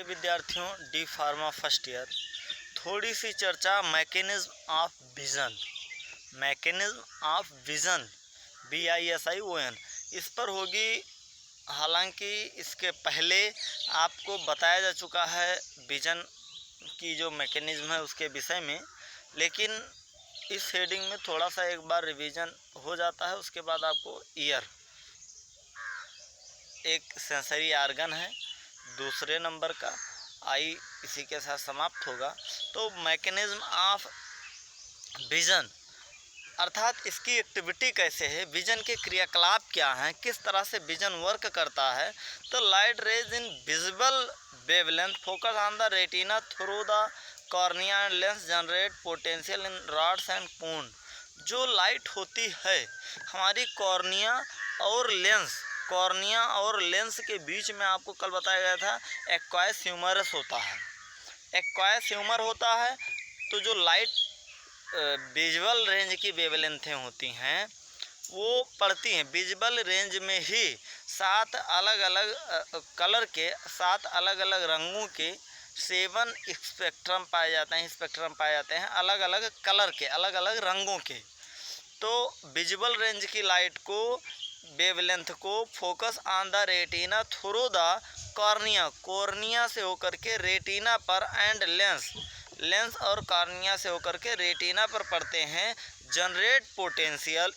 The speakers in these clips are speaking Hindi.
प्रिय विद्यार्थियों, डी फार्मा फर्स्ट ईयर, थोड़ी सी चर्चा mechanism of vision, mechanism of vision VISION इस पर होगी। हालांकि इसके पहले आपको बताया जा चुका है विज़न की जो मैकेनिज्म है उसके विषय में, लेकिन इस हेडिंग में थोड़ा सा एक बार रिवीजन हो जाता है। उसके बाद आपको ईयर एक सेंसरी आर्गन है, दूसरे नंबर का आई इसी के साथ समाप्त होगा। तो मैकेनिज्म ऑफ विज़न अर्थात इसकी एक्टिविटी कैसे है, विज़न के क्रियाकलाप क्या हैं, किस तरह से विज़न वर्क करता है। तो light rays in visible wavelength focus on the retina through the cornea and lens generate potential in rods and कोन। जो लाइट होती है हमारी कॉर्निया और लेंस के बीच में, आपको कल बताया गया था एक्वायस ह्यूमरस होता है, एक्वायस ह्यूमर होता है। तो जो लाइट विजुअल रेंज की वेवलेंथें होती हैं वो पड़ती हैं विजुअल रेंज में ही 7 अलग अलग कलर के 7 अलग अलग रंगों के 7 स्पेक्ट्रम पाए जाते हैं अलग अलग कलर के, अलग अलग रंगों के। तो विजुअल रेंज की लाइट को वेवलेंथ को focus on the retina through the cornea से होकर के रेटिना पर एंड लेंस और कॉर्निया से होकर के रेटिना पर पड़ते हैं, generate potential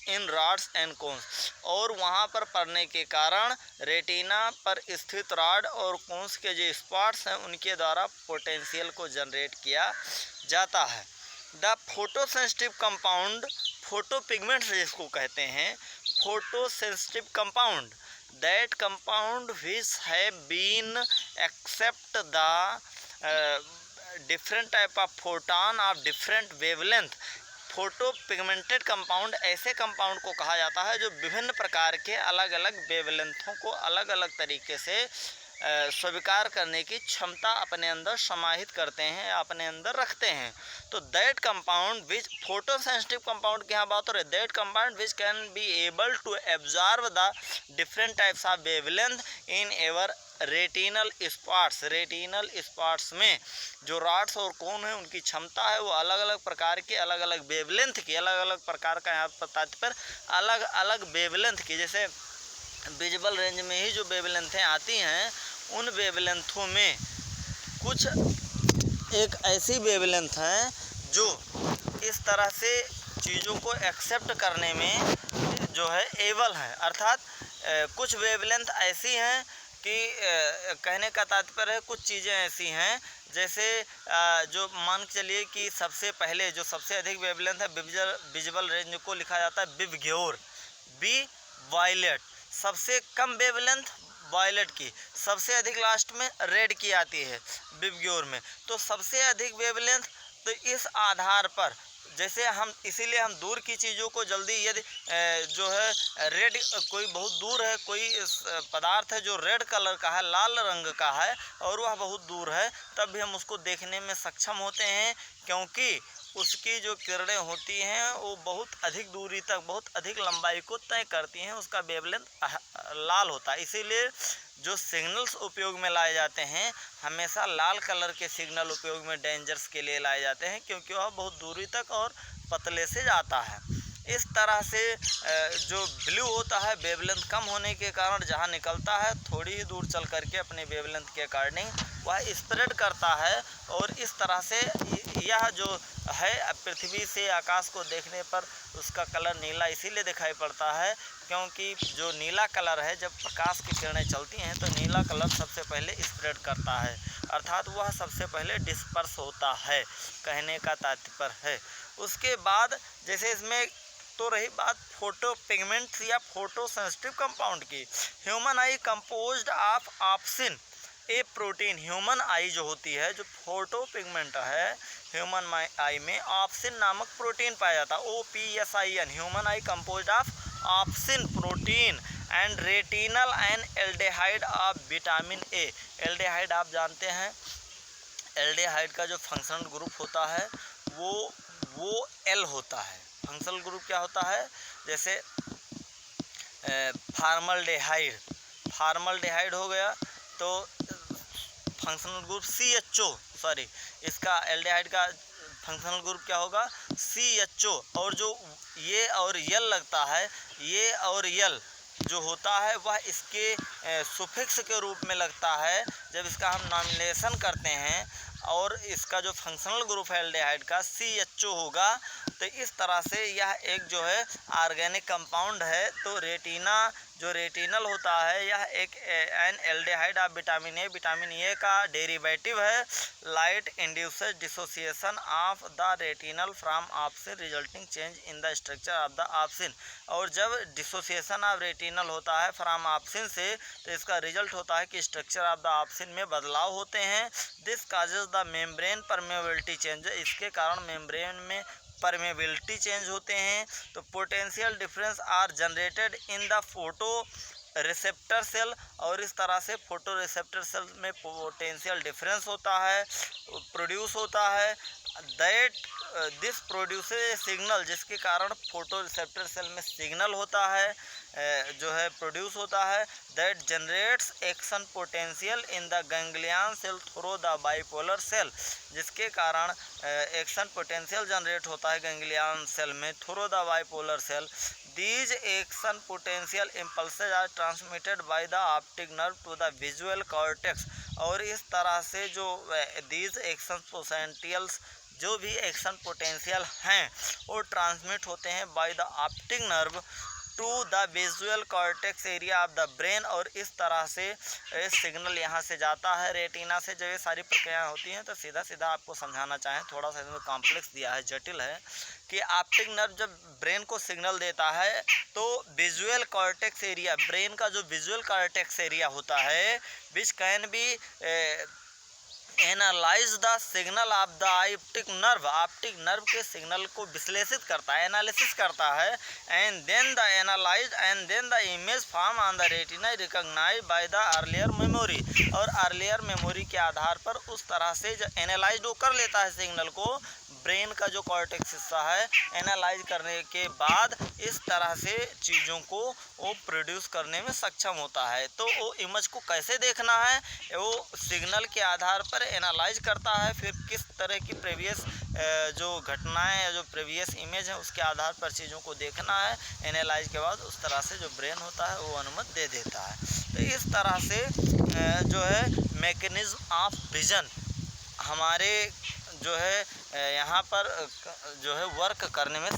in rods and cones. और वहाँ पर पड़ने के कारण रेटिना पर स्थित रॉड और कोन्स के जो स्पॉट्स हैं उनके द्वारा पोटेंशियल को जनरेट किया जाता है। The photosensitive compound, photo pigment जिसको कहते हैं, photosensitive compound, that compound which have been accept the different type of photon of different wavelength. Photo pigmented compound ऐसे कंपाउंड को कहा जाता है जो विभिन्न प्रकार के अलग अलग वेवलेंथों को अलग अलग तरीके से स्वीकार करने की क्षमता अपने अंदर समाहित करते हैं, अपने अंदर रखते हैं। तो that compound which photosensitive compound की यहाँ बात हो रही है, that compound which can be able to absorb the different types of wavelength in ever retinal spots में जो रॉड्स और कोन है उनकी क्षमता है वो अलग अलग प्रकार के अलग अलग वेवलेंथ की, अलग अलग प्रकार का यहाँ पर तात्पर्य अलग अलग वेवलेंथ की, जैसे विजुअल रेंज में ही जो वेवलेंथें आती हैं उन वेवलेंथों में कुछ एक ऐसी वेवलेंथ हैं जो इस तरह से चीज़ों को एक्सेप्ट करने में जो है एबल हैं। अर्थात कुछ वेवलेंथ ऐसी हैं कि कहने का तात्पर्य है कुछ चीज़ें ऐसी हैं जैसे जो मान के चलिए कि सबसे पहले जो सबसे अधिक वेवलेंथ है विजुअल रेंज को लिखा जाता है विवग्योर, बी वायलेट, सबसे कम वेवलेंथ वायलेट की, सबसे अधिक लास्ट में रेड की आती है विवग्योर में। तो सबसे अधिक वेवलेंथ, तो इस आधार पर जैसे हम इसीलिए हम दूर की चीज़ों को जल्दी, यदि जो है रेड, कोई बहुत दूर है, कोई पदार्थ है जो रेड कलर का है, लाल रंग का है और वह बहुत दूर है, तब भी हम उसको देखने में सक्षम होते हैं क्योंकि उसकी जो किरणें होती हैं वो बहुत अधिक दूरी तक, बहुत अधिक लंबाई को तय करती हैं, उसका वेवलेंथ लाल होता है। इसीलिए जो सिग्नल्स उपयोग में लाए जाते हैं हमेशा लाल कलर के सिग्नल उपयोग में डेंजर्स के लिए लाए जाते हैं क्योंकि वह बहुत दूरी तक और पतले से जाता है। इस तरह से जो ब्लू होता है वेवलेंथ कम होने के कारण जहाँ निकलता है थोड़ी ही दूर चल करके अपने वेवलेंथ के अकॉर्डिंग वह स्प्रेड करता है और इस तरह से यह जो है पृथ्वी से आकाश को देखने पर उसका कलर नीला इसीलिए दिखाई पड़ता है क्योंकि जो नीला कलर है जब प्रकाश की किरणें चलती हैं तो नीला कलर सबसे पहले स्प्रेड करता है, अर्थात वह सबसे पहले डिस्पर्स होता है, कहने का तात्पर्य है। उसके बाद जैसे इसमें तो रही बात फोटो पिगमेंट्स या फोटो सेंसिटिव कंपाउंड की, human eye composed of opsin a protein, human eye जो होती है, जो फोटो पिगमेंट है ह्यूमन आई में ऑप्सिन नामक प्रोटीन पाया जाता है, OPSIN, human eye composed of opsin protein and retinal and aldehyde of vitamin A. Aldehyde आप जानते हैं, एल्डेहाइड का जो फंक्शनल ग्रुप होता है वो L होता है। फंक्शनल ग्रुप क्या होता है, जैसे फार्मल्डेहाइड हो गया तो फंक्शनल ग्रुप CHO, सॉरी इसका एल्डिहाइड का फंक्शनल ग्रुप क्या होगा CHO, और जो ये और यल लगता है, ये और यल जो होता है वह इसके सुफिक्स के रूप में लगता है जब इसका हम नॉमिनेशन करते हैं, और इसका जो फंक्शनल ग्रुप है एल्डिहाइड का CHO होगा। तो इस तरह से यह एक जो है ऑर्गेनिक कंपाउंड है। तो रेटिना जो रेटिनल होता है यह एक N aldehyde of vitamin A, vitamin A का डेरिवेटिव है। Light induces dissociation of the retinal from obscene resulting change in the structure of the obscene, और जब डिसोसिएशन ऑफ रेटिनल होता है फ्रॉम ऑप्सिन से तो इसका रिजल्ट होता है कि स्ट्रक्चर ऑफ द ऑप्सिन में बदलाव होते हैं। This causes the membrane permeability change, इसके कारण मेम्ब्रेन में परमेबिलिटी चेंज होते हैं। तो potential difference are generated in the photo receptor cell, और इस तरह से फोटो रिसेप्टर सेल में पोटेंशियल डिफरेंस होता है, प्रोड्यूस होता है। दैट दिस प्रोड्यूसेस सिग्नल, जिसके कारण फोटो रिसेप्टर सेल में सिग्नल होता है, जो है प्रोड्यूस होता है। That generates action potential in the ganglion cell through the bipolar cell, जिसके कारण एक्शन पोटेंशियल जनरेट होता है गैंग्लियन सेल में through the bipolar cell. These action potential impulses are transmitted by the optic nerve to the visual cortex, और इस तरह से जो these action potentials जो भी एक्शन पोटेंशियल हैं वो ट्रांसमिट होते हैं by the optic nerve to the visual cortex area of the brain, और इस तरह से सिग्नल यहाँ से जाता है रेटिना से। जब ये सारी प्रक्रियाएं होती हैं तो सीधा सीधा आपको समझाना चाहें, थोड़ा सा इसमें कॉम्प्लेक्स दिया है, जटिल है, कि ऑप्टिक नर्व जब ब्रेन को सिग्नल देता है तो विजुअल कॉर्टेक्स एरिया, ब्रेन का जो विजुअल कॉर्टेक्स एरिया होता है which can be analyse the signal of the optic nerve के सिग्नल को विश्लेषित करता है, एनालिसिस करता है। And then the image form on the retina recognise by the earlier memory, और अर्लियर मेमोरी के आधार पर उस तरह से जो एनालाइज वो कर लेता है सिग्नल को, ब्रेन का जो कॉर्टेक्स हिस्सा है एनालाइज करने के बाद इस तरह से चीज़ों को वो प्रोड्यूस करने में सक्षम होता है। तो वो इमेज को कैसे देखना है, वो सिग्नल के आधार पर एनालाइज करता है, फिर किस तरह की प्रीवियस जो घटनाएं या जो प्रीवियस इमेज है उसके आधार पर चीज़ों को देखना है। एनालाइज के बाद उस तरह से जो ब्रेन होता है वो अनुमति दे देता है। तो इस तरह से जो है मैकेनिज्म ऑफ विजन हमारे जो है यहाँ पर जो है वर्क करने में